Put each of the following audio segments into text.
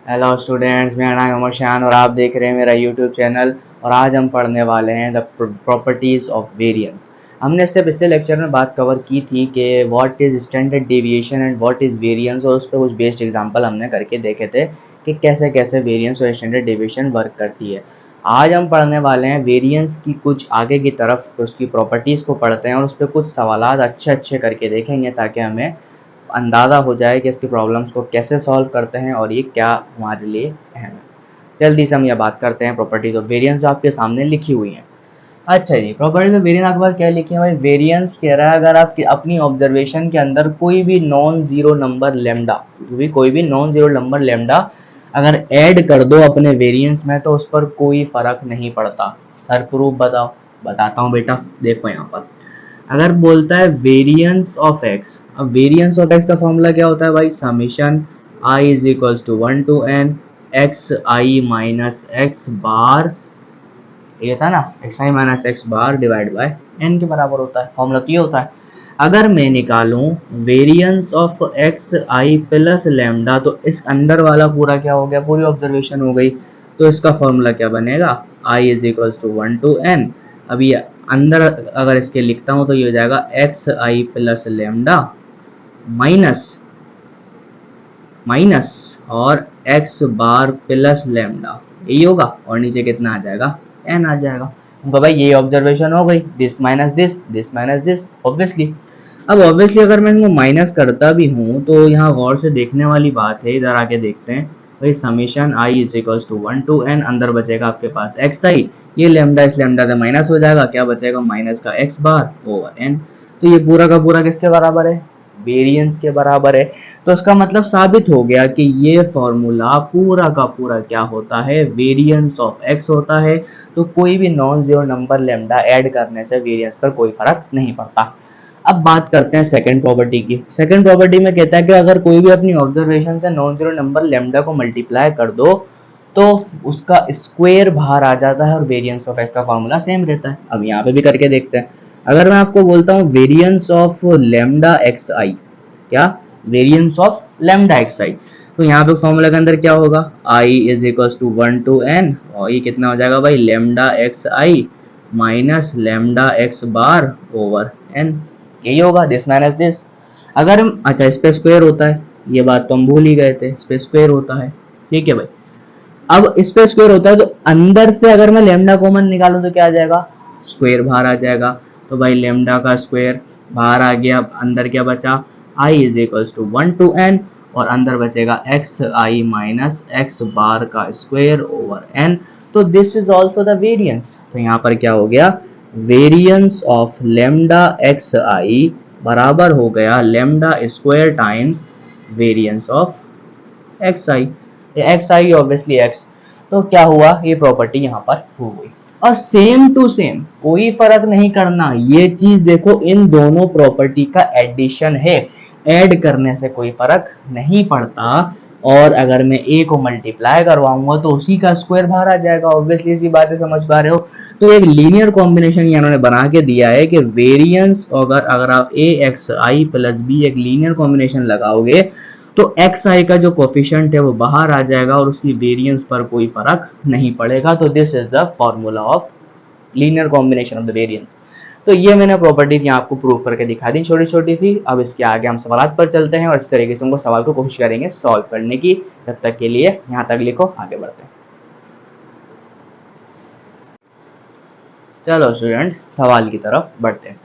Hello students, मेरा नाम अमर शान और आप देख रहे हैं मेरा यूट्यूब चैनल। और आज हम पढ़ने वाले हैं द प्रॉपर्टीज़ ऑफ वेरिएंस। हमने इससे पिछले लेक्चर में बात कवर की थी कि what is standard deviation and what is variance, और उस पर कुछ बेस्ड एग्जांपल हमने करके देखे थे कि कैसे कैसे वेरिएंस और स्टैंडर्ड डेविएशन वर्क करती है। आज हम पढ़ने वाले हैं वेरिएंस की कुछ आगे की तरफ, उसकी प्रॉपर्टीज़ को पढ़ते हैं और उस पर कुछ सवालात अच्छे अच्छे करके देखेंगे ताकि हमें अंदाज़ा हो जाए कि इसकी प्रॉब्लम्स को कैसे सॉल्व करते हैं और ये क्या हमारे लिए अहम है। जल्दी से हम यह बात करते हैं प्रॉपर्टीज ऑफ वेरिएंस जो आपके सामने लिखी हुई हैं। अच्छा जी, प्रॉपर्टीज ऑफ वेरिएंस आपके पास क्या लिखे हैं भाई? वेरिएंस कह रहा है अगर आप अपनी ऑब्जर्वेशन के अंदर कोई भी नॉन जीरो नंबर लेमडा, कोई भी नॉन जीरो नंबर लेमडा अगर ऐड कर दो अपने वेरिएंस में तो उस पर कोई फर्क नहीं पड़ता। सर प्रूफ बताओ। बताता हूँ बेटा, देखो यहाँ पर अगर बोलता है वेरिएंस ऑफ एक्स, अब वेरिएंस ऑफ एक्स का फॉर्मूला क्या होता है भाई? Summation I is equals to 1 to n x I minus x bar, ये था ना, x I minus x bar divide by n के बराबर होता है। फॉर्मूला तो ये होता है। अगर मैं निकालूं variance of x I plus lambda तो इस अंदर वाला पूरा क्या हो गया? पूरी ऑब्जर्वेशन हो गई। तो इसका फॉर्मूला क्या बनेगा? I is equals to 1 to n। अब ये अंदर अगर इसके लिखता हूं तो ये हो जाएगा एक्स आई प्लस लेमडा माइनस माइनस और एक्स बार प्लस लेमडा, यही होगा। और नीचे कितना आ जाएगा? एन आ जाएगा। तो भाई ये ऑब्जर्वेशन हो गई, this minus this minus this obviously. अब ऑब्वियसली अगर मैं इनको माइनस करता भी हूँ तो यहाँ गौर से देखने वाली बात है, इधर आके देखते हैं भाई। Summation I is equals to 1 to n, अंदर बचेगा आपके पास एक्स आई, ये लेमडा इस लेमडा से माइनस हो जाएगा, क्या बचेगा? माइनस का एक्स बार ओवर एन। तो ये पूरा का पूरा किसके बराबर है? वेरिएंस के बराबर है। तो इसका मतलब साबित हो गया कि ये फॉर्मूला पूरा का पूरा क्या होता है? वेरिएंस ऑफ एक्स होता है। तो कोई भी non zero number lambda add करने से वेरिएंस पर कोई फर्क नहीं पड़ता। अब बात करते हैं सेकंड प्रॉपर्टी की। सेकंड प्रॉपर्टी में कहता है कि अगर कोई भी अपनी ऑब्जर्वेशन से नॉन जीरो नंबर लेमडा को मल्टीप्लाई कर दो तो उसका स्क्वायर बाहर आ जाता है और वेरिएंस ऑफ एक्स का फॉर्मूला सेम रहता है। अब यहाँ पे भी करके देखते हैं। अगर मैं आपको बोलता हूँ variance of lambda x i, क्या? Variance of lambda x i, तो यहाँ पे फॉर्मूला के अंदर क्या होगा? I is equals to 1 to n, और ये कितना हो जाएगा भाई? लेमडा एक्स आई minus lambda x bar over n, यही होगा, दिस माइनस दिस। अगर हम, अच्छा इस पे स्क्वायर होता है, ये बात तो हम भूल ही गए थे, इस पे स्क्वायर होता है, ठीक है भाई। अब इस पे स्क्वायर होता है तो अंदर से अगर मैं लेमडा कॉमन निकालूं तो क्या आ जाएगा? स्क्वायर बाहर आ जाएगा। तो भाई लेमडा का स्क्वायर बाहर आ गया, अंदर क्या बचा? I is equals to 1 to n, और अंदर बचेगा एक्स आई माइनस एक्स बार का स्क्वायर ओवर एन। तो this is also the variance. तो यहाँ पर क्या हो गया? Variance of lambda x i बराबर हो गया lambda square times variance of x i. X i obviously x. तो क्या हुआ? ये प्रॉपर्टी यहाँ पर हो गई। और सेम टू सेम, कोई फर्क नहीं करना, ये चीज देखो इन दोनों प्रॉपर्टी का एडिशन है, ऐड करने से कोई फर्क नहीं पड़ता। और अगर मैं ए को मल्टीप्लाई करवाऊंगा तो उसी का स्क्वायर बाहर आ जाएगा, ऑब्वियसली इसी बातें समझ पा रहे हो। तो एक लीनियर कॉम्बिनेशन इन्होंने बना के दिया है कि वेरिएंस, अगर आप ए एक्स आई प्लस बी एक लीनियर कॉम्बिनेशन लगाओगे तो एक्स आई का जो कोफिशिएंट है वो बाहर आ जाएगा और उसकी वेरिएंस पर कोई फर्क नहीं पड़ेगा। तो this is the formula of linear combination of the variance. तो ये मैंने प्रॉपर्टी यहाँ आपको प्रूव करके दिखा दी छोटी छोटी सी। अब इसके आगे हम सवाल पर चलते हैं और इस तरीके से उनको सवाल को कोशिश करेंगे सॉल्व करने की। तब तक के लिए यहाँ तक लिखो, आगे बढ़ते हैं। चलो स्टूडेंट्स, सवाल की तरफ बढ़ते हैं।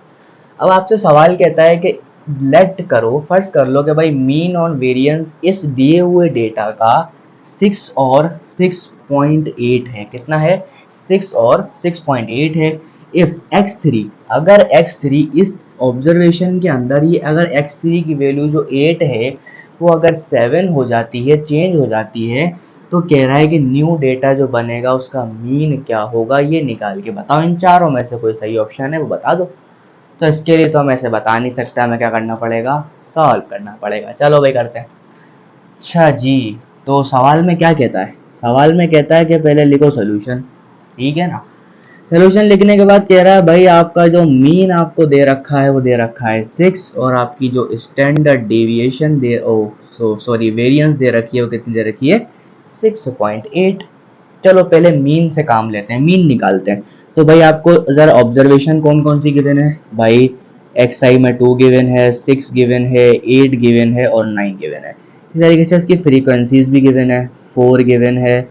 अब आपसे सवाल कहता है कि लेट करो, फर्स्ट कर लो कि भाई मीन और वेरिएंस इस दिए हुए डेटा का 6 और 6.8 है। कितना है? 6 और 6.8 है। इफ x3, अगर x3 इस ऑब्जर्वेशन के अंदर ही अगर x3 की वैल्यू जो 8 है वो अगर 7 हो जाती है, चेंज हो जाती है, तो कह रहा है कि न्यू डेटा जो बनेगा उसका मीन क्या होगा, ये निकाल के बताओ। इन चारों में से कोई सही ऑप्शन है वो बता दो। तो इसके लिए तो हम ऐसे बता नहीं सकता, हमें क्या करना पड़ेगा? सॉल्व करना पड़ेगा। चलो भाई करते हैं। अच्छा जी, तो सवाल में क्या कहता है? सवाल में कहता है कि पहले लिखो सोल्यूशन, ठीक है ना। सोल्यूशन लिखने के बाद कह रहा है भाई आपका जो मीन आपको दे रखा है वो दे रखा है 6, और आपकी जो स्टैंडर्ड डेविएशन दे, ओ सॉरी वेरिएंस दे रखी है वो कितनी दे रखी है? 6.8। चलो पहले मीन से काम लेते हैं, मीन निकालते हैं। तो भाई आपको जरा ऑब्जर्वेशन कौन कौन सी गिवन है भाई, एक्स आई में 2 गिवन है, 6 गिवन है, 8 गिवन है और 9 गिवन है। इस तरीके से इसकी फ्रीक्वेंसीज भी गिवन है, 4 गिवन है,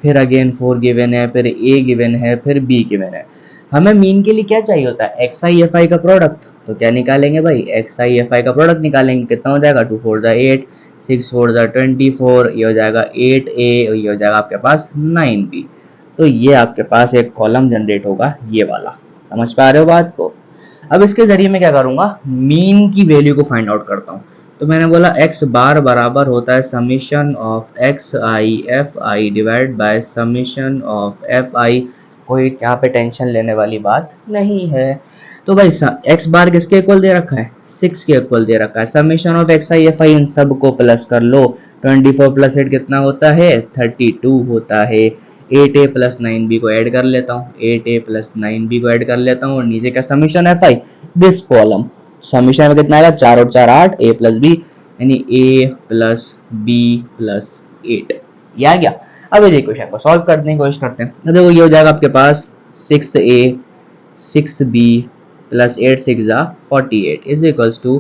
फिर अगेन 4 गिवन है, फिर ए गिवन है, फिर बी गिवन है। हमें मीन के लिए क्या चाहिए होता है, एक्स आई एफ आई का प्रोडक्ट। तो क्या निकालेंगे भाई, एक्स आई एफ आई का प्रोडक्ट निकालेंगे। कितना हो जाएगा, 2 4 8, 6 4 24, ये हो जाएगा 8a, ये हो जाएगा आपके पास 9b। तो ये आपके पास एक कॉलम जनरेट होगा, ये वाला। समझ पा रहे हो बात को। अब इसके जरिए मैं क्या करूंगा, मीन की वैल्यू को फाइंड आउट करता हूँ। तो मैंने बोला एक्स बार बराबर होता है summation of x i f I divide by summation of F I. कोई यहाँ पे टेंशन लेने वाली बात नहीं है। तो भाई एक्स बार किसके इक्वल दे रखा है, 6 के इक्वल दे रखा है। Summation of x i f i इन सब को प्लस कर लो। 24 प्लस 8 कितना होता है, 32 होता है। 8a प्लस 9b को ऐड कर लेता हूँ, 8a प्लस 9b को ऐड कर लेता हूँ, और नीचे का summation F I this column. Summation में कितना आएगा, 4 और 4 8, a प्लस b यानी a प्लस b प्लस 8। ये आ गया। अब इस इक्वेशन को सॉल्व करने की कोशिश करते हैं। देखो ये हो जाएगा आपके पास 6a 6b plus 8 6 48 is equals to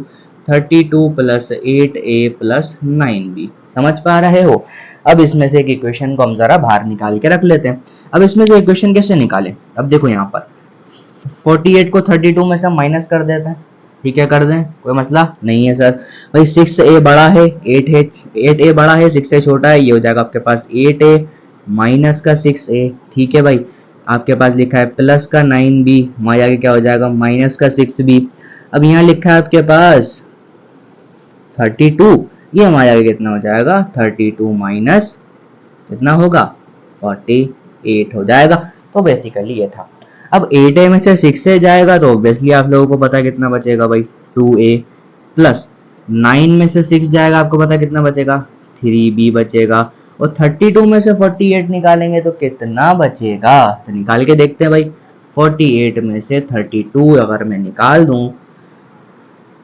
32 plus 8a plus 9b। समझ पा रहे हो। अब इसमें से एक इक्वेशन को हम जरा बाहर निकाल के रख लेते हैं। अब इसमें से इक्वेशन कैसे निकालें, अब देखो यहाँ पर 48 को 32 में से हम माइनस कर देते हैं। ठीक है, कर दें, कोई मसला नहीं है सर। भाई 6a बड़ा है, 8a बड़ा है, 6a छोटा है, ये हो जाएगा आपके पास 8a माइनस का 6a। ठीक है भाई, आपके पास लिखा है प्लस का 9b, वहां जाके क्या हो जाएगा माइनस का 6b। अब यहाँ लिखा है आपके पास 32, ये हमारे आगे कितना हो जाएगा, 32 माइनस कितना होगा 48 हो जाएगा। तो बेसिकली ये था। अब 8a में से 6a जाएगा तो ऑब्वियसली आप लोगों को पता है कितना बचेगा भाई, 2a प्लस 9 में से 6 जाएगा, आपको पता कितना बचेगा, 3b बचेगा। और 32 में से 48 निकालेंगे तो कितना बचेगा, तो निकाल के देखते हैं भाई। 48 में से 32 अगर मैं निकाल दूं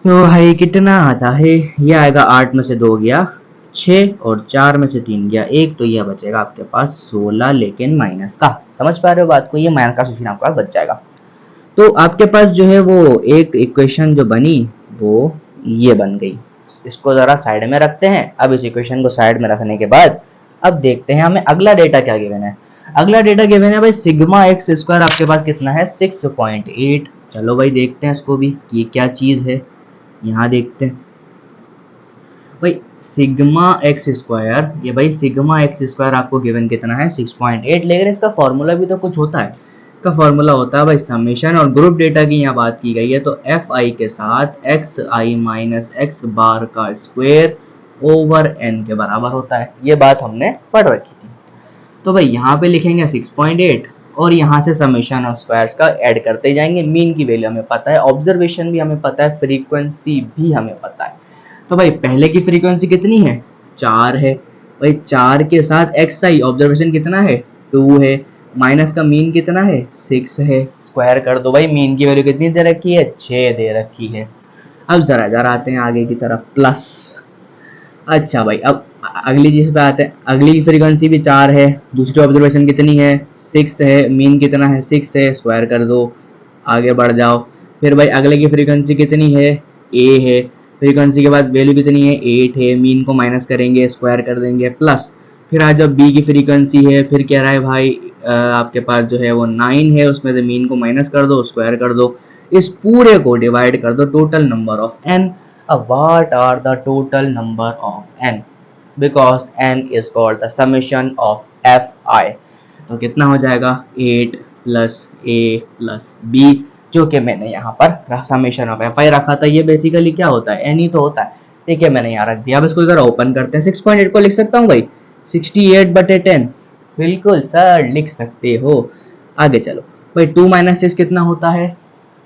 तो भाई कितना आता है, ये आएगा 8 में से 2 गया 6 और 4 में से 3 गया 1, तो यह बचेगा आपके पास 16, लेकिन माइनस का। समझ पा रहे हो बात को, ये माइनस का सेक्शन आपके पास बच जाएगा। तो आपके पास जो है वो एक इक्वेशन जो बनी वो ये बन गई। इसको जरा साइड में रखते हैं। अब इस इक्वेशन को साइड में रखने के बाद अब देखते हैं हमें अगला डेटा क्या गिवन है। अगला डेटा गिवन है भाई सिग्मा एक्स स्क्वायर, आपके पास कितना है 6.8। चलो भाई देखते हैं इसको भी, ये क्या चीज है, यहाँ देखते हैं भाई सिग्मा एक्स स्क्वायर। ये भाई सिग्मा एक्स स्क्वायर आपको गिवन कितना है 6.8, लेकिन इसका फॉर्मूला भी तो कुछ होता है। इसका फॉर्मूला होता है भाई समेशन, और ग्रुप डेटा की यहाँ बात की गई है तो एफ आई के साथ एक्स आई माइनस एक्स बार का स्क्वायर ओवर एन के बराबर होता है। ये बात हमने पढ़ रखी थी। तो भाई यहाँ पे लिखेंगे 6.8 और यहाँ से समेशन ऑफ स्क्वायर्स का ऐड करते जाएंगे। मीन की वैल्यू हमें पता है, ऑब्जर्वेशन भी हमें पता है, फ्रीक्वेंसी भी हमें पता है। तो भाई पहले की फ्रीक्वेंसी कितनी है, 4 है भाई, 4 के साथ एक्स आई ऑब्जर्वेशन कितना है 2 है, माइनस का मीन कितना है 6 है, स्क्वायर कर दो भाई। मीन की वैल्यू कितनी दे रखी है 6 दे रखी है। अब जरा जरा आते हैं आगे की तरफ प्लस। अच्छा भाई अब अगली चीज पे आते हैं। अगली फ्रीक्वेंसी भी 4 है, दूसरी ऑब्जर्वेशन कितनी है 6 है, मीन कितना है 6 है, स्क्वायर कर दो, आगे बढ़ जाओ। फिर भाई अगले की फ्रीक्वेंसी कितनी है a है, फ्रीक्वेंसी के बाद वैल्यू कितनी है 8 है, मीन को माइनस करेंगे, स्क्वायर कर देंगे, प्लस। फिर आज जब b की फ्रीक्वेंसी है, फिर कह रहा है भाई आपके पास जो है वो 9 है, उसमें से मीन को माइनस कर दो, स्क्वायर कर दो, इस पूरे को डिवाइड कर दो total number of n। What are the total number of n? Because n is called the summation of fi। तो कितना हो जाएगा 8 प्लस a प्लस b, जो कि मैंने यहाँ पर समेशन ऑफ fi रखा था। ये बेसिकली क्या होता है, n ही तो होता है। ठीक है, मैंने यहाँ रख दिया। अब इसको जरा ओपन करते हैं। 6.8 को लिख सकता हूँ भाई 68/10। बिल्कुल सर लिख सकते हो। आगे चलो भाई 2 माइनस 6 कितना होता है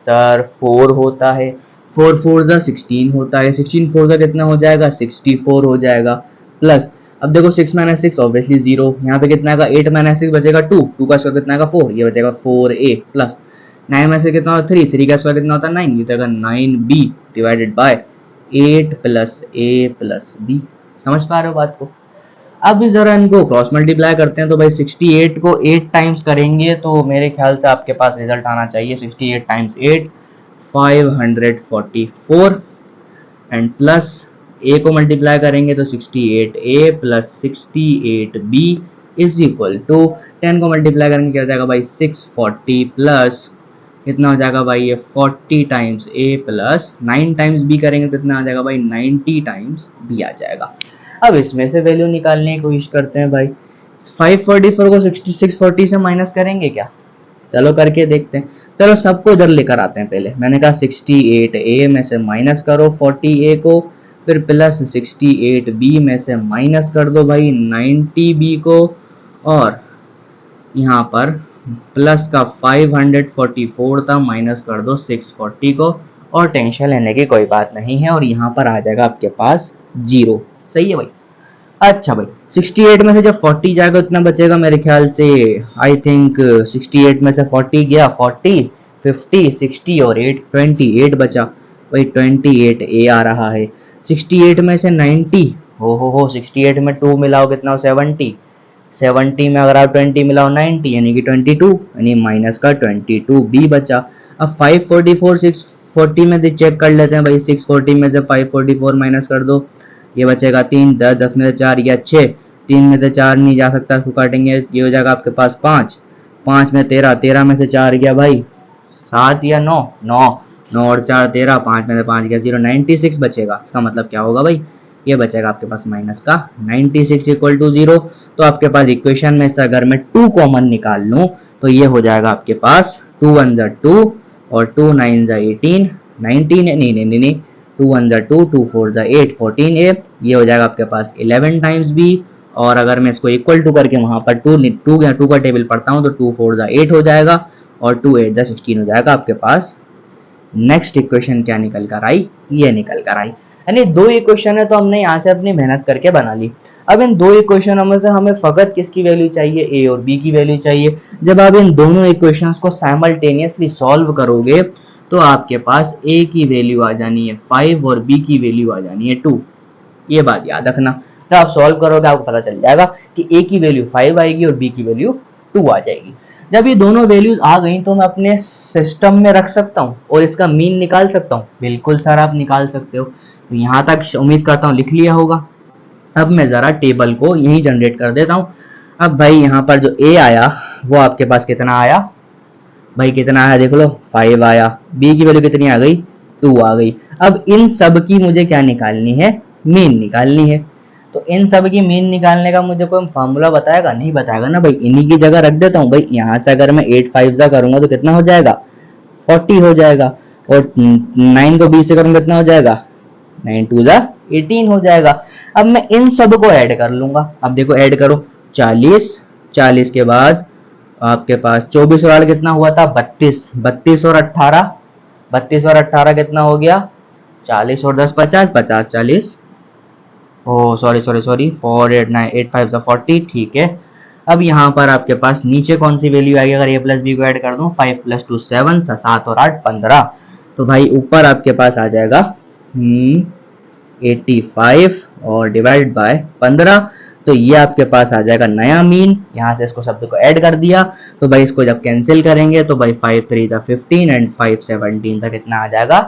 सर 4 होता है, 4 4 16 होता है, 16 4 कितना हो जाएगा 64 हो जाएगा, प्लस। अब देखो 6 माइनस 6 ऑब्वियसली 0, यहाँ पे कितना का 8 माइनस 6 बचेगा 2, 2 का स्क्वायर कितना का 4, ये बचेगा 4a, प्लस 9 में से कितना होता 3, 3 का स्क्वायर कितना होता 9, ये बचेगा 9b divided by 8 plus a plus b। समझ पा रहे हो बात को। अब भी जरा इनको क्रॉस मल्टीप्लाई करते हैं, तो भाई 68 को 8 टाइम्स करेंगे तो मेरे ख्याल से आपके पास रिजल्ट आना चाहिए 68 टाइम्स 8 544 एंड प्लस ए को मल्टीप्लाई करेंगे तो 68a plus 68b is equal to 10 को मल्टीप्लाई करेंगे क्या हो जाएगा भाई 640 प्लस कितना हो जाएगा भाई ये 40 times a plus 9 times b करेंगे तो कितना आ जाएगा भाई 90 टाइम्स b आ जाएगा। अब इसमें से वैल्यू निकालने की कोशिश करते हैं भाई। 544 को 640 से माइनस करेंगे क्या? चलो करके देखते हैं। चलो सबको इधर लेकर आते हैं। पहले मैंने कहा 68a में से माइनस करो 40a को, फिर प्लस 68b में से माइनस कर दो भाई 90b को, और यहाँ पर प्लस का 544 था माइनस कर दो 640 को, और टेंशन लेने की कोई बात नहीं है, और यहाँ पर आ जाएगा आपके पास 0। सही है भाई। अच्छा भाई 68 में से जब 40 जाएगा उतना बचेगा मेरे ख्याल से, आई थिंक 68 में से 40 गया 40 50 60 और 8 28 बचा भाई 28 ए आ रहा है। 68 में से 90 हो 68 में 2 मिलाओ कितना हो 70 में अगर आप 20 मिलाओ 90 यानी कि 22 यानी माइनस का 22 बी बचा। अब 544 640 में चेक कर लेते हैं भाई। 640 में से 544 माइनस कर दो, ये बचेगा 3 10 10 में से 4 या 6, 3 में से 4 नहीं जा सकता, इसको काटेंगे ये हो जाएगा आपके पास 5, 5 में 13, 13 में से 4 गया भाई 7 या 9 9 9 और 4 13, 5 में से 5 गया 0, 96 बचेगा। इसका मतलब क्या होगा भाई, ये बचेगा आपके पास माइनस का 96 इक्वल टू 0। तो आपके पास इक्वेशन में से अगर मैं 2 कॉमन निकाल लूं तो ये हो जाएगा आपके पास 2 1 2 और 2 9 18 19 नहीं 2 1 2 2 4 8 14a, ये हो जाएगा आपके पास 11 टाइम्स b। और अगर मैं इसको इक्वल टू करके वहां पर 2 का टेबल पढ़ता हूं तो 2 4 8 हो जाएगा और 2 8 16 हो जाएगा आपके पास। नेक्स्ट इक्वेशन क्या निकल कर आई, ये निकल कर आई। यानी 2 इक्वेशन है तो हमने यहाँ से अपनी मेहनत करके बना ली। अब इन 2 इक्वेशनों में से हमें फकत किसकी वैल्यू चाहिए, ए और बी की वैल्यू चाहिए। जब आप इन दोनों इक्वेशंस को साइमल्टेनियसली सॉल्व करोगे तो आपके पास ए की वैल्यू आ जानी है 5 और बी की वैल्यू आ जानी है 2। ये बात याद रखना, जब आप सॉल्व करोगे आपको पता चल जाएगा कि ए की वैल्यू 5 आएगी और बी की वैल्यू 2 आ जाएगी। जब ये दोनों वैल्यूज आ गई तो मैं अपने सिस्टम में रख सकता हूँ और इसका मीन निकाल सकता हूँ। बिल्कुल सर आप निकाल सकते हो। तो यहाँ तक उम्मीद करता हूँ लिख लिया होगा। अब मैं जरा टेबल को यही जनरेट कर देता हूँ। अब भाई यहाँ पर जो ए आया वो आपके पास कितना आया भाई, कितना आया देख लो 5 आया। बी की वैल्यू कितनी आ गई 2 आ गई। अब इन सब की मुझे क्या निकालनी है, मीन निकालनी है। तो इन सब की मीन निकालने का मुझे कोई फार्मूला बताएगा, नहीं बताएगा ना भाई। इन्हीं की जगह रख देता हूँ भाई। यहाँ से अगर मैं 8 5 जा करूंगा तो कितना हो जाएगा 40 हो जाएगा, और 9 को 20 से करूंगा कितना हो जाएगा 9 2 जा 18 हो जाएगा। अब मैं इन सब को ऐड कर लूंगा। अब देखो ऐड करो 40 के बाद आपके पास 24 वाला कितना हुआ था 32 और 18 कितना हो गया 40 और 10 50 40। ओ सॉरी 4 8 9 8 5 40, ठीक है। अब यहाँ पर आपके पास नीचे कौन सी वैल्यू आएगी, अगर a प्लस बी को ऐड कर दूं 5 + 2 7 7 और 8 15, तो भाई ऊपर आपके पास आ जाएगा 85 और डिवाइड बाय 15। तो ये आपके पास आ जाएगा नया मीन। यहाँ से इसको शब्द को ऐड कर दिया तो भाई इसको जब कैंसिल करेंगे तो भाई 5 3 = 15 एंड 5 17 से कितना आ जाएगा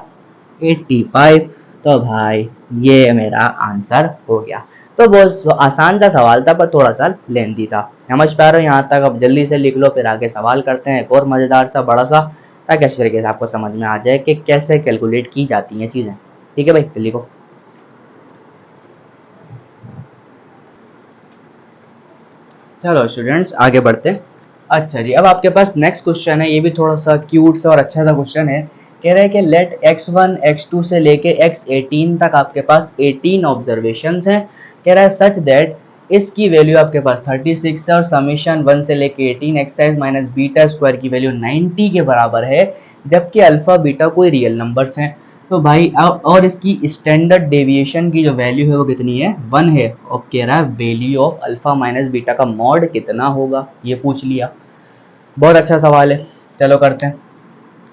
85। तो भाई ये मेरा आंसर हो गया। तो बहुत आसान सा सवाल था पर थोड़ा सा लेंथी था। समझ पा रहे हो यहाँ तक? अब जल्दी से लिख लो, फिर आगे सवाल करते हैं एक और मजेदार सा बड़ा सा, ताकि अच्छे तरीके से आपको समझ में आ जाए कि कैसे कैलकुलेट की जाती हैं चीजें। ठीक है भाई, तो लिखो। चलो स्टूडेंट्स आगे बढ़ते हैं। अच्छा जी, अब आपके पास नेक्स्ट क्वेश्चन है। ये भी थोड़ा सा क्यूट सा और अच्छा सा क्वेश्चन है। कह रहा है कि लेट x1 x2 से लेके x18 तक आपके पास 18 ऑब्जर्वेशंस हैं। कह रहा है सच दैट इसकी वैल्यू आपके पास 36 है और समेशन 1 से लेके 18 एक्स माइनस बीटा स्क्वायर की वैल्यू 90 के बराबर है, जबकि अल्फा बीटा कोई रियल नंबर्स हैं। तो भाई और इसकी स्टैंडर्ड डेविएशन की जो वैल्यू है वो कितनी है 1 है। और कह रहा है value of alpha minus beta का मॉड कितना होगा, ये पूछ लिया। बहुत अच्छा सवाल है, चलो करते हैं।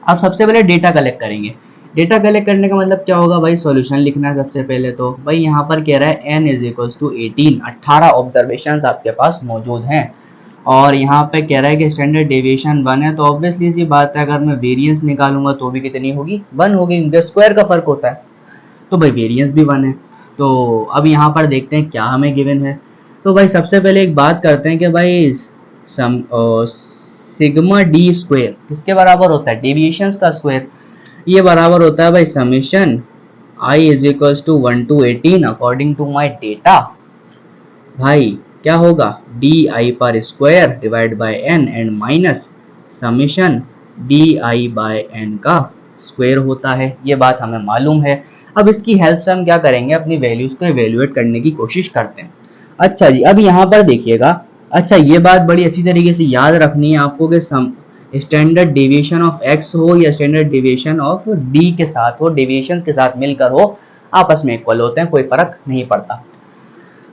अब सबसे पहले डेटा कलेक्ट करेंगे। डेटा कलेक्ट करने का मतलब क्या होगा भाई, सॉल्यूशन लिखना है सबसे पहले। तो भाई यहाँ पर कह रहा है n is equals to 18, 18 observation आपके पास मौजूद हैं, और यहाँ पे कह रहा है कि स्टैंडर्ड डेविएशन 1 है, तो ऑब्वियसली सी बात है अगर मैं वेरिएंस निकालूंगा तो भी कितनी होगी, 1 होगी, क्योंकि स्क्वायर का फर्क होता है, तो भाई वेरिएंस भी 1 है। तो अब यहाँ पर देखते हैं क्या हमें गिवन है। तो भाई सबसे पहले एक बात करते हैं कि भाई सिग्मा डी स्क्वायर किसके बराबर होता है, डेविएशंस का स्क्वायर। ये बराबर होता है भाई summation I is equals to 1 to 18 according to my data. भाई क्या होगा, डी आई पर square divide by N and minus summation D I by N का स्क्वायर होता है, ये बात हमें मालूम है। अब इसकी हेल्प से हम क्या करेंगे, अपनी वैल्यूज को एवेल्युएट करने की कोशिश करते हैं। अच्छा जी, अब यहाँ पर देखिएगा, अच्छा ये बात बड़ी अच्छी तरीके से याद रखनी है आपको कि स्टैंडर्ड डेविएशन ऑफ एक्स हो या स्टैंडर्ड डेविएशन ऑफ डी के साथ हो, डेविएशन के साथ मिलकर हो, आपस में इक्वल होते हैं, कोई फर्क नहीं पड़ता।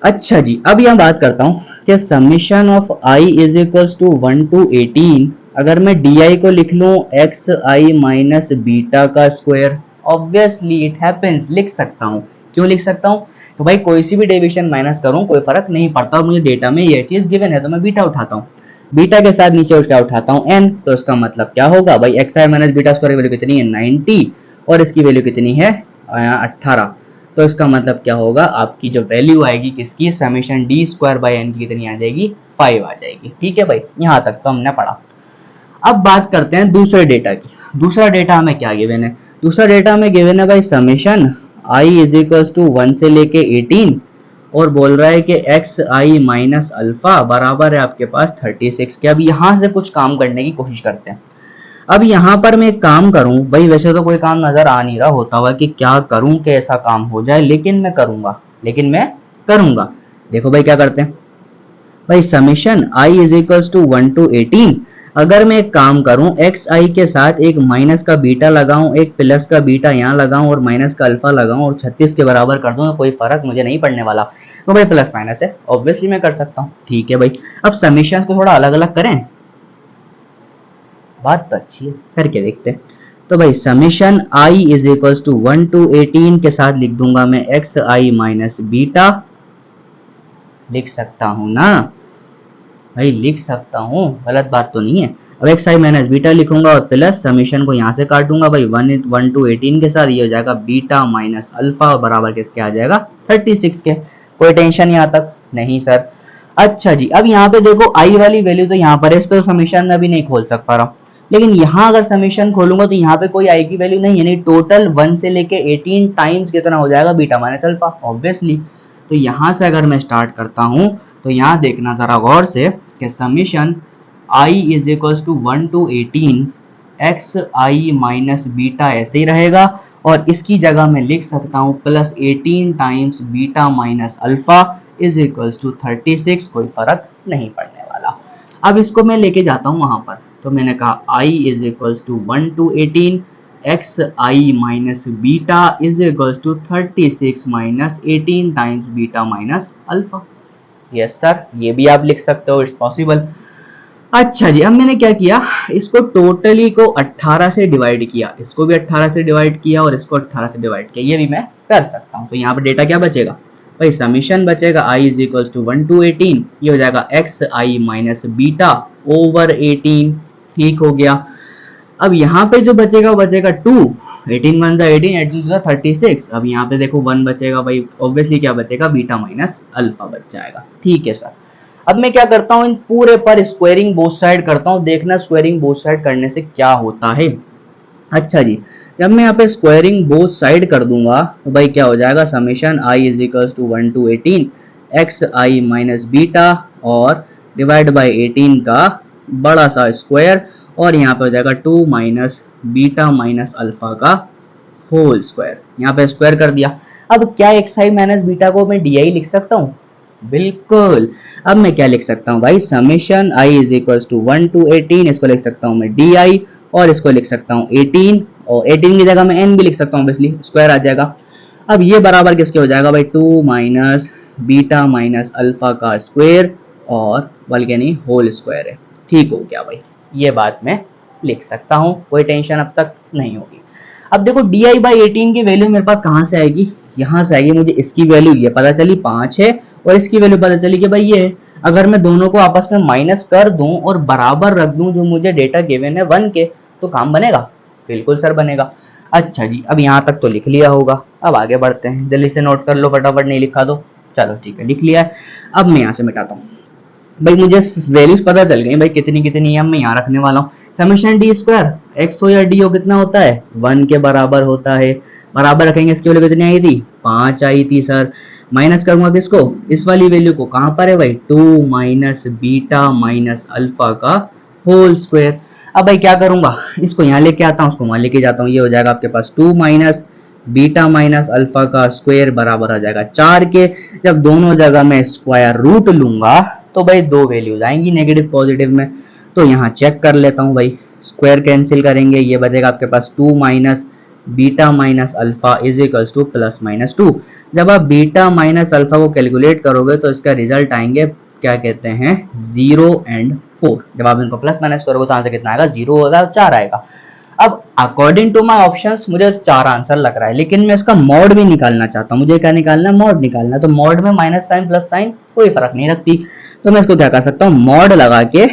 अच्छा जी, अब यहाँ बात करता हूँ कि summation of I is equals to 1 to 18, अगर मैं डी आई को लिख लूँ एक्स आई माइनस बीटा का स्क्वायर, ऑब्वियसली इट हैपेंस, लिख सकता हूँ। क्यों लिख सकता हूँ, तो भाई कोई सी भी डेविएशन माइनस करूँ कोई फर्क नहीं पड़ता, मुझे डेटा में ये चीज गिवन है तो मैं बीटा उठाता हूँ, बीटा के साथ नीचे क्या उठाता हूँ एन, तो इसका मतलब क्या होगा भाई, एक्स आई माइनस बीटा स्क्वायर की वैल्यू कितनी है 90, और इसकी वैल्यू कितनी है 18, तो इसका मतलब क्या होगा, आपकी जो वैल्यू आएगी किसकी, summation D square by N की कितनी आ जाएगी, 5 आ जाएगी। ठीक है भाई, यहाँ तक तो हमने पढ़ा। अब बात करते हैं दूसरे डेटा की। दूसरा डेटा हमें क्या गिवन है, दूसरा डेटा हमें गिवन है भाई summation I is equals to 1 से लेके 18, और बोल रहा है कि एक्स आई माइनस अल्फा बराबर है आपके पास 36 के। अब यहाँ से कुछ काम करने की कोशिश करते हैं। अब यहाँ पर मैं एक काम करूं, भाई वैसे तो कोई काम नजर आ नहीं रहा होता हुआ कि क्या करूं कि ऐसा काम हो जाए, लेकिन मैं करूंगा। देखो भाई क्या करते हैं, भाई summation I is equals to 1 to 18, अगर मैं एक काम करूं एक्स आई के साथ एक माइनस का बीटा लगाऊं, एक प्लस का बीटा यहाँ लगाऊं और माइनस का अल्फा लगाऊं और 36 के बराबर कर दूं, कोई फर्क मुझे नहीं पड़ने वाला, तो भाई प्लस माइनस है, ऑब्वियसली मैं कर सकता हूँ। ठीक है भाई, अब समेशन को थोड़ा अलग अलग करें, बात तो अच्छी है, करके देखते हैं। तो भाई summation I is equals to 1 to 18 के साथ लिख दूंगा मैं एक्स आई माइनस बीटा, लिख सकता हूं ना भाई, लिख सकता हूं, गलत बात तो नहीं है। अब एक्स आई माइनस बीटा लिखूंगा और प्लस समेशन को यहां से काटूंगा भाई 1 to 18 के साथ, ये हो जाएगा बीटा माइनस अल्फा बराबर के क्या आ जाएगा 36 के। कोई टेंशन यहाँ तक नहीं सर। अच्छा जी, अब यहाँ पे देखो आई वाली वैल्यू तो यहाँ पर है, इस पर समेशन में भी नहीं खोल सक पा रहा, लेकिन यहाँ अगर समेशन खोलूंगा तो यहाँ पे कोई आई की वैल्यू नहीं, यानी टोटल 1 से लेके 18 टाइम्स कितना हो जाएगा बीटा माइनस अल्फा, ऑब्वियसली। तो यहाँ से अगर मैं स्टार्ट करता हूँ तो यहाँ देखना जरा गौर से कि summation I is equals to 1 to 18 x I minus beta ऐसे ही रहेगा, और इसकी जगह मैं लिख सकता हूँ plus 18 times beta minus alpha is equals to 36, कोई फर्क नहीं पड़ने वाला। अब इसको मैं लेके जाता हूँ वहां पर, तो मैंने कहा i is equals to 1 to 18 x I minus beta is equals to 36 minus 18 times beta minus alpha. Yes sir, ये भी आप लिख सकते हो, इट्स पॉसिबल। अच्छा जी, अब मैंने क्या किया, इसको टोटली को 18 से डिवाइड किया, इसको भी 18 से डिवाइड किया और इसको 18 से डिवाइड किया, ये भी मैं कर सकता हूँ। तो यहाँ पर डेटा क्या बचेगा भाई, समेशन बचेगा आई इज इक्वल्स टू 1 to 18, ये हो जाएगा एक्स आई माइनस बीटा ओवर 18। ठीक हो गया। अब यहाँ पे जो बचेगा वो बचेगा 2, 18 1 18, 18 36। अब यहाँ पे देखो 1 बचेगा भाई, ऑब्वियसली क्या बचेगा, बीटा माइनस अल्फा बच जाएगा। ठीक है सर। अब मैं क्या करता हूँ, इन पूरे पर स्क्वायरिंग बोथ साइड करता हूँ, देखना स्क्वायरिंग बोथ साइड करने से क्या होता है। अच्छा जी, जब मैं यहाँ पे स्क्वायरिंग बोथ साइड कर दूंगा तो भाई क्या हो जाएगा, summation I is equals to 1 to 18 x I minus beta और डिवाइड बाई 18 का बड़ा सा स्क्वायर, और यहाँ पे हो जाएगा 2 माइनस बीटा माइनस अल्फा का होल स्क्वायर, यहाँ पे स्क्वायर कर दिया। अब क्या एक्स आई माइनस बीटा को मैं डी आई लिख सकता हूँ, बिल्कुल। अब मैं क्या लिख सकता हूँ भाई, summation I is equals to 1 to 18, इसको लिख सकता हूँ मैं डी आई, और इसको लिख सकता हूँ 18, और 18 की जगह मैं एन भी लिख सकता हूँ, ऑब्वियसली स्क्वायर आ जाएगा। अब ये बराबर किसके हो जाएगा भाई, 2 माइनस बीटा माइनस अल्फा का स्क्वायर और बल्कि नहीं होल स्क्वायर है। ठीक हो गया भाई, ये बात मैं लिख सकता हूँ, कोई टेंशन अब तक नहीं होगी। अब देखो di/18 की वैल्यू मेरे पास कहां से आएगी, यहां से आएगी। मुझे इसकी वैल्यू ये पता चली 5 है और इसकी वैल्यू पता चली कि भाई ये है। अगर मैं दोनों को आपस में माइनस कर दूं और बराबर रख दूं जो मुझे डेटा गिवन है 1 के, तो काम बनेगा? बिल्कुल सर बनेगा। अच्छा जी, अब यहाँ तक तो लिख लिया होगा, अब आगे बढ़ते हैं। जल्दी से नोट कर लो, फटाफट नहीं लिखा तो। चलो ठीक है, लिख लिया है। अब मैं यहाँ से मिटाता हूँ। भाई मुझे वैल्यूज पता चल गई भाई कितनी कितनी है, मैं यहाँ रखने वाला हूँ। समेशन डी स्क्वायर एक्स हो या डी हो कितना होता है, 1 के बराबर होता है। बराबर रखेंगे, इसकी वैल्यू कितनी आई थी, 5 आई थी सर। माइनस करूंगा किसको, इस वाली वैल्यू को, कहां पर है भाई, 2 माइनस बीटा माइनस अल्फा का होल स्क्वायर। अब भाई क्या करूंगा, इसको यहाँ लेके आता हूँ, उसको वहां लेके जाता हूँ। ये हो जाएगा आपके पास 2 माइनस बीटा माइनस अल्फा का स्क्वायर बराबर आ जाएगा 4 के। जब दोनों जगह मैं स्क्वायर रूट लूंगा तो भाई दो वैल्यूज आएंगी नेगेटिव पॉजिटिव में। तो यहाँ चेक कर लेता हूँ भाई, स्क्वायर कैंसिल करेंगे, ये बचेगा आपके पास 2 minus beta minus alpha is equals two plus minus 2। जब आप बीटा माइनस अल्फा को कैलकुलेट करोगे तो इसका रिजल्ट आएंगे, क्या कहते हैं, 0 एंड 4। जब आप इनको प्लस माइनस करोगे तो आंसर कितना आएगा, 0 होगा, 4 आएगा। अब अकॉर्डिंग टू माय ऑप्शंस मुझे 4 आंसर लग रहा है, लेकिन मैं इसका मॉड भी निकालना चाहता हूँ। मुझे क्या निकालना है, मॉड निकालना है। तो मॉड में माइनस साइन प्लस साइन कोई फर्क नहीं रखती, तो मैं इसको क्या कर सकता हूँ, मॉड लगा के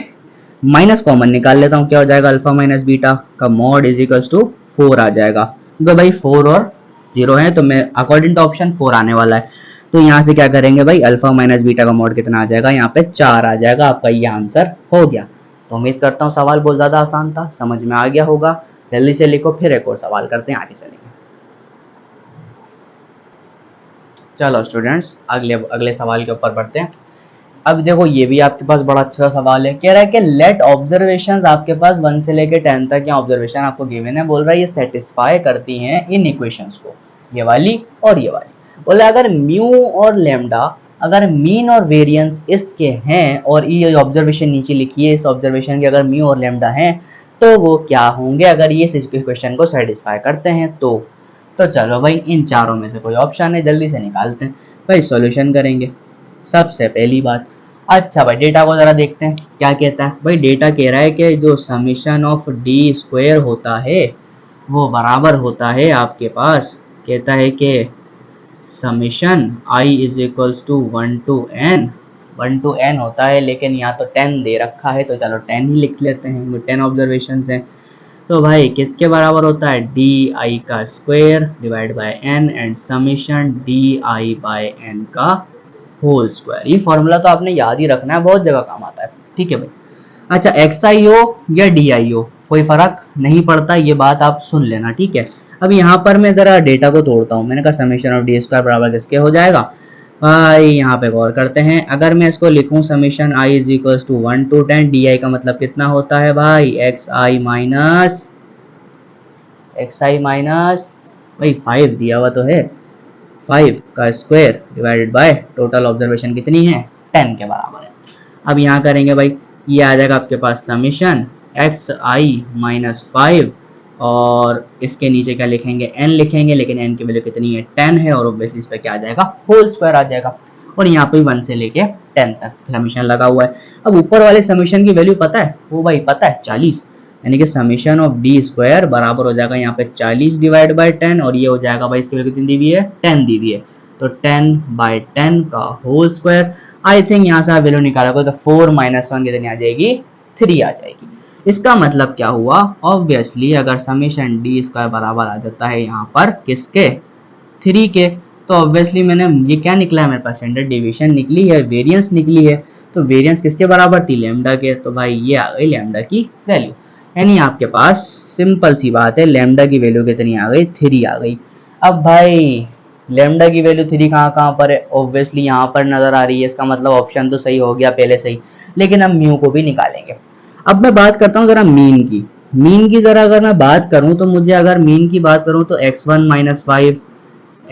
माइनस कॉमन निकाल लेता हूँ। क्या हो जाएगा, अल्फा माइनस बीटा का मॉड इज इक्वल्स टू 4 आ जाएगा। तो भाई 4 और 0 है, तो मैं अकॉर्डिंग टू ऑप्शन 4 आने वाला है। तो यहाँ से क्या करेंगे भाई, अल्फा माइनस बीटा का मॉड कितना आ जाएगा, यहाँ पे 4 आ जाएगा। आपका ये आंसर हो गया। तो उम्मीद करता हूँ सवाल बहुत ज्यादा आसान था, समझ में आ गया होगा। जल्दी से लिखो, फिर एक और सवाल करते हैं, आगे चलेंगे। चलो स्टूडेंट्स, अगले सवाल के ऊपर बढ़ते हैं। अब देखो ये भी आपके पास बड़ा अच्छा सवाल है। कह रहा है कि लेट ऑब्जर्वेशंस आपके पास 1 से लेके 10 तक या ऑब्जर्वेशन आपको गिवन है। बोल रहा है ये सेटिस्फाई करती हैं इन इक्वेशंस को, ये वाली और ये वाली। बोल रहा है अगर म्यू और लेमडा, अगर मीन और वेरिएंस इसके हैं, और ये ऑब्जर्वेशन नीचे लिखिए, इस ऑब्जर्वेशन के अगर म्यू और लेमडा हैं तो वो क्या होंगे अगर ये इस इक्वेशन को सेटिस्फाई करते हैं तो। चलो भाई इन चारों में से कोई ऑप्शन है, जल्दी से निकालते हैं भाई, सॉल्यूशन करेंगे। सबसे पहली बात, अच्छा भाई डेटा को जरा देखते हैं क्या कहता है। भाई डेटा कह रहा है कि जो समीशन ऑफ डी स्क्वायर होता है वो बराबर होता है आपके पास, कहता है कि summation I is equals to 1 to n होता है, लेकिन यहाँ तो 10 दे रखा है, तो चलो 10 ही लिख लेते हैं, 10 ऑब्जर्वेशन हैं। तो भाई किसके बराबर होता है, डी आई का square divide by n and summation D I by n का होल स्क्वायर। ये फॉर्मूला तो आपने याद ही रखना है, बहुत जगह काम आता है, ठीक है भाई। अच्छा एक्स आई हो या डी आई हो कोई फर्क नहीं पड़ता, ये बात आप सुन लेना, ठीक है। अब यहाँ पर मैं जरा डेटा को तोड़ता हूँ। मैंने कहा समीशन ऑफ डी स्क्वायर बराबर किसके हो जाएगा भाई, यहाँ पे गौर करते हैं। अगर मैं इसको लिखूं summation I is equal to 1 to 10, D I का मतलब कितना होता है भाई, एक्स आई माइनस भाई 5 दिया हुआ तो है, 5 का square divided by total observation कितनी है, 10 के बराबर है। अब यहाँ करेंगे भाई, ये आ जाएगा आपके पास समीशन एक्स आई माइनस 5, और इसके नीचे क्या लिखेंगे, n लिखेंगे, लेकिन n की वैल्यू कितनी है, 10 है, और ऑब्वियसली इस पे क्या आ जाएगा, होल स्क्वायर आ जाएगा। और यहाँ पे 1 से लेके 10 तक समीशन लगा हुआ है। अब ऊपर वाले समीशन की वैल्यू पता है, वो भाई पता है 40, यानी कि समीशन ऑफ डी स्क्वायर बराबर हो जाएगा यहाँ पे 40 डिवाइड बाय 10, और ये हो जाएगा भाई इसकी वैल्यू कितनी दी हुई है, 10 दी हुई है, तो 10/10 का होल स्क्वायर। आई थिंक यहाँ से आप वैल्यू निकालोगे तो 4 - 1 कितनी आ जाएगी, 3 आ जाएगी। इसका मतलब क्या हुआ, ऑब्वियसली अगर समीशन डी स्क्वायर बराबर आ जाता है यहाँ पर किसके, 3 के, तो ऑब्वियसली मैंने ये क्या निकला है मेरे पास, स्टैंडर्ड डेविएशन निकली है, वेरिएंस निकली है। तो वेरिएंस किसके बराबर थी, लैम्डा के, तो भाई ये आ गई लैम्डा की वैल्यू। यानी आपके पास सिंपल सी बात है, लैम्डा की वैल्यू कितनी आ गई, 3 आ गई। अब भाई लैम्डा की वैल्यू 3 कहाँ पर है, ऑब्वियसली यहाँ पर नजर आ रही है, इसका मतलब ऑप्शन तो सही हो गया पहले से ही। लेकिन हम म्यू को भी निकालेंगे। अब मैं बात करता हूँ जरा मीन की जरा अगर मैं बात करूँ तो मुझे अगर मीन की बात करूँ तो x1 - 5,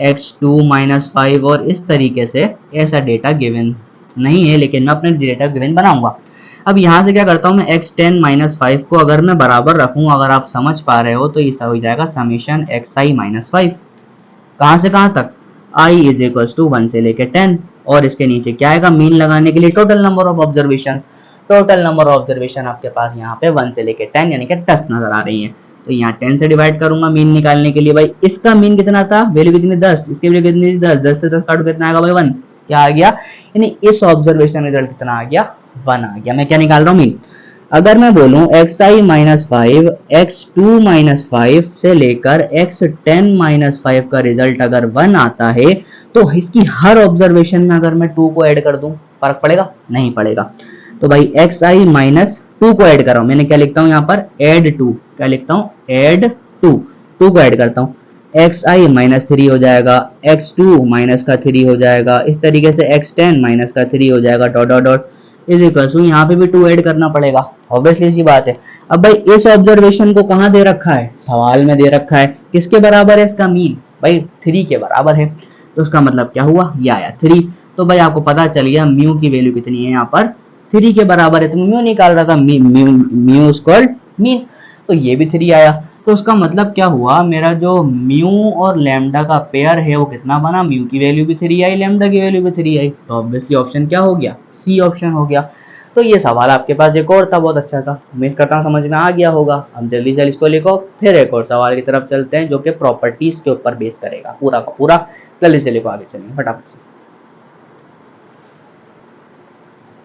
x2 - 5 और इस तरीके से ऐसा डेटा गिवन नहीं है, लेकिन मैं अपने डेटा गिवन बनाऊंगा। अब यहाँ से क्या करता हूँ मैं, x10 - 5 को अगर मैं बराबर रखूँ, अगर आप समझ पा रहे हो तो ये हो जाएगा समीशन xi - 5, कहाँ से कहाँ तक, i इज इक्वल टू 1 से लेके 10, और इसके नीचे क्या आएगा, मीन लगाने के लिए total number of observation. Total number of observation आपके पास यहाँ पे 1 से लेके 10 यानी कि 10 नजर आ रही है। तो यहाँ 10 से डिवाइड करूंगा मीन निकालने के लिए। भाई इसका मीन कितना था, वैल्यू कितनी 10, इसकी वैल्यू कितनी थी 10, 10 से 10 काटो कितना आएगा भाई 1, क्या आ गया, यानी इस ऑब्जर्वेशन रिजल्ट कितना आ गया 1 आ गया। मैं क्या निकाल रहा हूँ मीन। अगर मैं बोलूं xi माइनस 5 x2 माइनस 5 से लेकर x10 माइनस 5 का रिजल्ट अगर 1 आता है तो इसकी हर ऑब्जर्वेशन में अगर मैं 2 को ऐड कर दूं फर्क पड़ेगा, नहीं पड़ेगा। तो भाई xi माइनस 2 को ऐड कर रहा हूं, मैंने क्या लिखता हूं यहाँ पर एड 2, क्या लिखता हूं एड 2, 2 को ऐड करता हूं, xi माइनस 3 हो जाएगा, x2 माइनस का 3 हो जाएगा, इस तरीके से x10 माइनस का 3 हो जाएगा, dot dot dot is equal to यहाँ पे भी 2 ऐड करना पड़ेगा, ऑब्वियसली सी बात है। अब भाई इस ऑब्जर्वेशन को कहाँ दे रखा है, सवाल में दे रखा है, किसके बराबर है इसका मीन, भाई 3 के बराबर है। तो उसका मतलब क्या हुआ, ये आया 3। तो भाई आपको पता चल गया म्यू की वैल्यू कितनी है, यहाँ पर 3 के बराबर है। तो म्यू निकाल रहा था, म्यू इक्वल मीन, तो ये भी 3 आया। तो उसका मतलब क्या हुआ, मेरा जो म्यू और लैम्डा का पेयर है वो कितना बना, म्यू की वैल्यू भी 3 आई, लैम्डा की वैल्यू भी 3 आई। तो ऑब्वियसली ऑप्शन क्या हो गया, सी ऑप्शन हो गया। तो ये सवाल आपके पास एक और था बहुत अच्छा सा, उम्मीद करता हूँ समझ में आ गया होगा। हम जल्दी से इसको लिखो, फिर एक और सवाल की तरफ चलते हैं जो कि प्रॉपर्टीज के ऊपर बेस करेगा पूरा का पूरा। जल्दी से लिखो, आगे चलिए फटाफट से।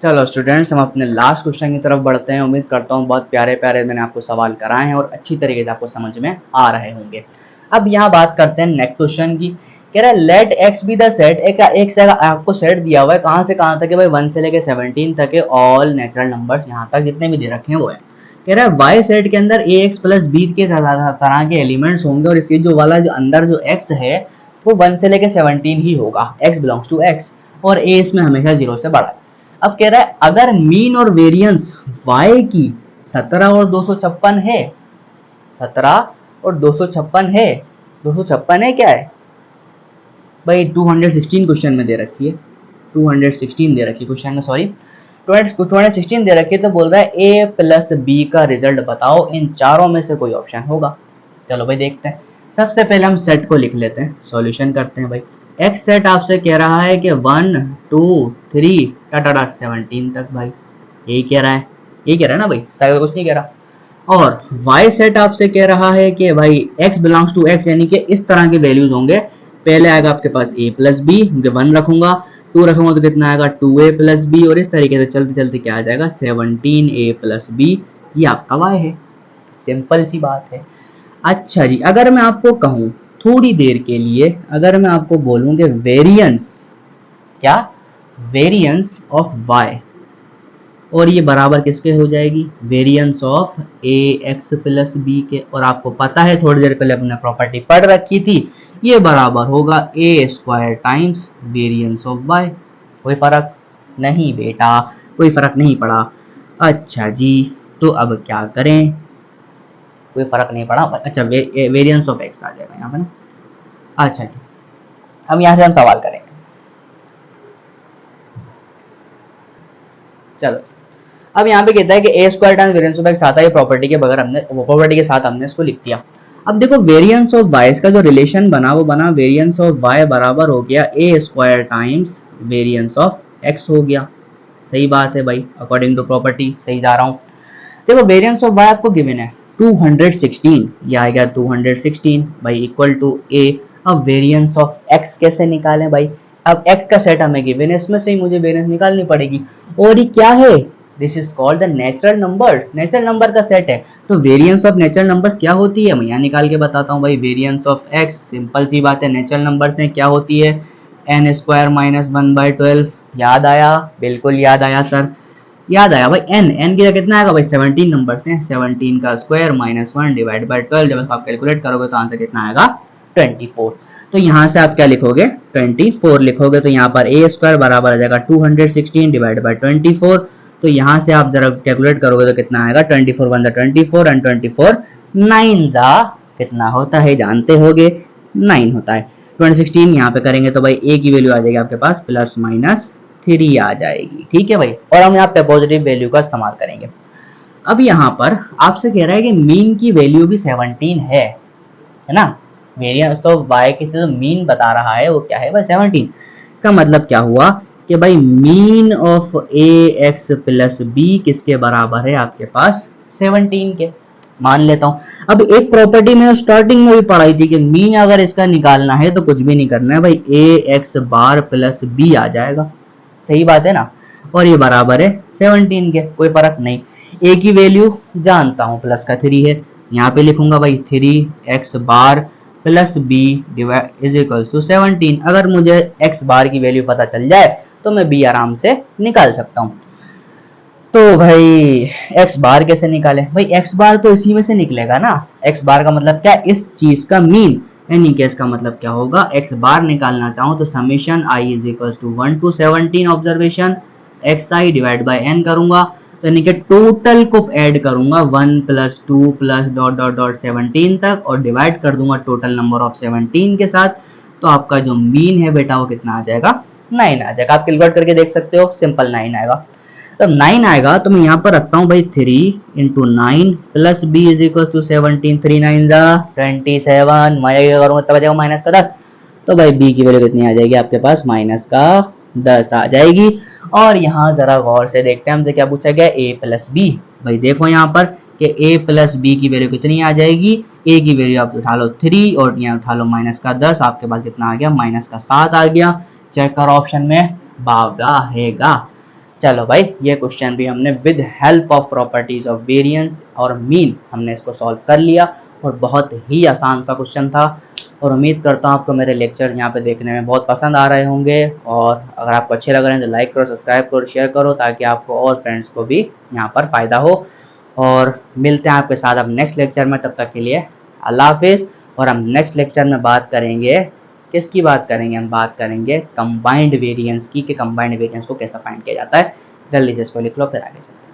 चलो स्टूडेंट्स, हम अपने लास्ट क्वेश्चन की तरफ बढ़ते हैं। उम्मीद करता हूँ बहुत प्यारे प्यारे मैंने आपको सवाल कराए हैं और अच्छी तरीके से आपको समझ में आ रहे होंगे। अब यहाँ बात करते हैं नेक्स्ट क्वेश्चन की। कह रहा है let x be the set, एक से आपको सेट दिया हुआ है, कहाँ से कहाँ तक है भाई, 1 से लेके 17 तक है, ऑल नेचुरल नंबर्स यहाँ तक जितने भी दे रखे हैं वो है। कह रहा है वाई सेट के अंदर ए एक्स प्लस बी के तरह के एलिमेंट्स होंगे और इसके जो वाला जो अंदर जो एक्स है वो 1 से लेके 17 ही होगा, एक्स बिलोंग्स टू एक्स, और ए इसमें हमेशा 0 से बड़ा है। अब कह रहा है अगर मीन और वेरिएंस y की 17 और 256 है, 17 और 256 है, 256 है क्या है भाई, 216 क्वेश्चन में दे रखी है, 216 दे रखी है क्वेश्चन में, सॉरी 216 दे रखी है। तो बोल रहा है a प्लस बी का रिजल्ट बताओ, इन चारों में से कोई ऑप्शन होगा। चलो भाई देखते हैं। सबसे पहले हम सेट को लिख लेते हैं, सॉल्यूशन करते हैं भाई। एक्स सेट आपसे कह रहा है कि 1 2 3 17 तक, भाई यही कह रहा है, यही कह रहा है ना भाई, साइड कुछ नहीं कह रहा। और y सेट आपसे कह रहा है कि भाई x बिलोंग्स टू x, यानी कि इस तरह के वैल्यूज होंगे। पहले आएगा आपके पास a प्लस बी, 1 रखूंगा, 2 रखूंगा तो कितना आएगा 2a प्लस बी, और इस तरीके से चलते चलते क्या आ जाएगा 17a प्लस बी, ये आपका y है। सिंपल सी बात है। अच्छा जी, अगर मैं आपको कहूं थोड़ी देर के लिए, अगर मैं आपको बोलूं कि वेरिएंस, क्या वेरिएंस ऑफ y, और ये बराबर किसके हो जाएगी, variance of a x plus b के, और आपको पता है थोड़ी देर पहले अपने प्रॉपर्टी पढ़ रखी थी, ये बराबर होगा a square times variance of y। कोई फर्क नहीं बेटा, कोई फर्क नहीं पड़ा। अच्छा जी, तो अब क्या करें, कोई फर्क नहीं पड़ा। अच्छा वेरिएंस ऑफ x आ जाएगा यहाँ पे ना। अच्छा जी, हम यहाँ से हम सवाल करेंगे। चलो अब यहाँ पे कहता है कि a square times variance of x आता है, प्रॉपर्टी के बगैर हमने प्रॉपर्टी के साथ हमने इसको लिख दिया। अब देखो वेरिएंस ऑफ y, इसका जो रिलेशन बना वो बना वेरिएंस ऑफ y बराबर हो गया a square times variance of x हो गया। सही बात है भाई, अकॉर्डिंग टू प्रॉपर्टी सही जा रहा हूँ। देखो वेरिएंस ऑफ y आपको गिवन है 216, ये आएगा 216 भाई इक्वल टू a। अब वेरिएंस ऑफ x कैसे निकालें भाई, अब x का सेट हमें गिवन है, इसमें से ही मुझे वेरिएंस निकालनी पड़ेगी, और ये क्या है, this is called the natural numbers, natural number का सेट है। तो वेरिएंस ऑफ नेचुरल नंबर्स क्या होती है, मैं यहाँ निकाल के बताता हूँ भाई। वेरिएंस ऑफ x सिंपल सी बात है, नेचुरल नंबर्स हैं, क्या होती है n स्क्वायर माइनस 1/12। याद आया, बिल्कुल याद आया सर, याद आया भाई। n की कितना आएगा भाई, 17 नंबर्स हैं, 17 का स्क्वायर माइनस 1 डिवाइड बाय 12, जब आप कैलकुलेट करोगे तो आंसर कितना आएगा 24। तो यहाँ से आप क्या लिखोगे 24 लिखोगे, तो यहाँ पर ए स्क्वायर बराबर आ जाएगा 216 डिवाइड बाय 24। तो यहाँ से आप जरा कैलकुलेट करोगे तो कितना आएगा 24 1 24 एंड 24 9 कितना होता है जानते होगे, 9 होता है। 2016 यहाँ पे करेंगे तो भाई ए की वैल्यू आ जाएगी आपके पास प्लस माइनस 3 आ जाएगी, ठीक है भाई। और हम यहाँ पे पॉजिटिव वैल्यू का इस्तेमाल करेंगे। अब यहाँ पर आपसे कह रहा है कि मीन की वैल्यू भी 17 है ना, वेरिएंस ऑफ y के जो मीन बता रहा है वो क्या है भाई 17। इसका मतलब क्या हुआ कि भाई mean of a x plus b किसके बराबर है आपके पास 17 के। मान लेता हूँ। अब एक प्रॉपर्टी में स्टार्टिंग में भी पढ़ाई थी कि मीन अगर इसका निकालना है तो कुछ भी नहीं करना है भाई, ए एक्स बार प्लस बी आ जाएगा, सही बात है ना। और ये बराबर है 17 के, कोई फर्क नहीं। ए की वैल्यू जानता हूँ प्लस का 3 है, यहाँ पे लिखूंगा भाई 3 x bar plus b divide is equals to 17। अगर मुझे एक्स बार की वैल्यू पता चल जाए तो मैं बी आराम से निकाल सकता हूँ। तो भाई एक्स बार कैसे निकाले भाई, एक्स बार तो इसी में से निकलेगा ना। एक्स बार का मतलब क्या, इस चीज का मीन, यानी कि इसका मतलब क्या होगा, एक्स बार निकालना चाहूँ तो summation I is equal to 1 to 17 observation x i divide by n करूंगा, तो यानी कि टोटल को ऐड करूंगा 1 plus 2 plus dot dot dot 17 तक, और डिवाइड कर दूंगा टोटल नंबर ऑफ 17 के साथ। तो आपका जो मीन है बेटा वो कितना आ जाएगा, 9 आ जाएगा। आप कैलकुलेट करके देख सकते हो, सिंपल 9 आएगा। तब 9 आएगा तो मैं यहाँ पर रखता हूँ भाई 3 into 9 plus b is equal to 17, 3 9 जा 27, मैं करूँगा तब आ जाएगा माइनस का 10। तो भाई बी की वैल्यू कितनी आ जाएगी आपके पास, माइनस का 10 आ जाएगी। और यहाँ जरा गौर से देखते हैं हमसे क्या पूछा गया, ए प्लस बी। भाई देखो यहाँ पर कि ए प्लस बी की वैल्यू कितनी आ जाएगी, ए की वैल्यू आप उठा लो 3 और यहाँ उठा लो माइनस का 10, आपके पास कितना आ गया, माइनस का 7 आ गया। चेक करो ऑप्शन में, भागा हैगा। चलो भाई ये क्वेश्चन भी हमने with help of properties of variance और मीन हमने इसको सॉल्व कर लिया, और बहुत ही आसान सा क्वेश्चन था। और उम्मीद करता हूँ आपको मेरे लेक्चर यहाँ पे देखने में बहुत पसंद आ रहे होंगे, और अगर आपको अच्छे लग रहे हैं तो लाइक करो, सब्सक्राइब करो, शेयर करो, ताकि आपको और फ्रेंड्स को भी यहाँ पर फ़ायदा हो। और मिलते हैं आपके साथ अब नेक्स्ट लेक्चर में, तब तक के लिए अल्लाह हाफिज़। और हम नेक्स्ट लेक्चर में बात करेंगे, किसकी बात करेंगे, हम बात करेंगे कंबाइंड वेरिएंस की, कि कंबाइंड वेरिएंस को कैसा फाइंड किया जाता है। जल्दी से इसको लिख लो फिर आगे चलते हैं।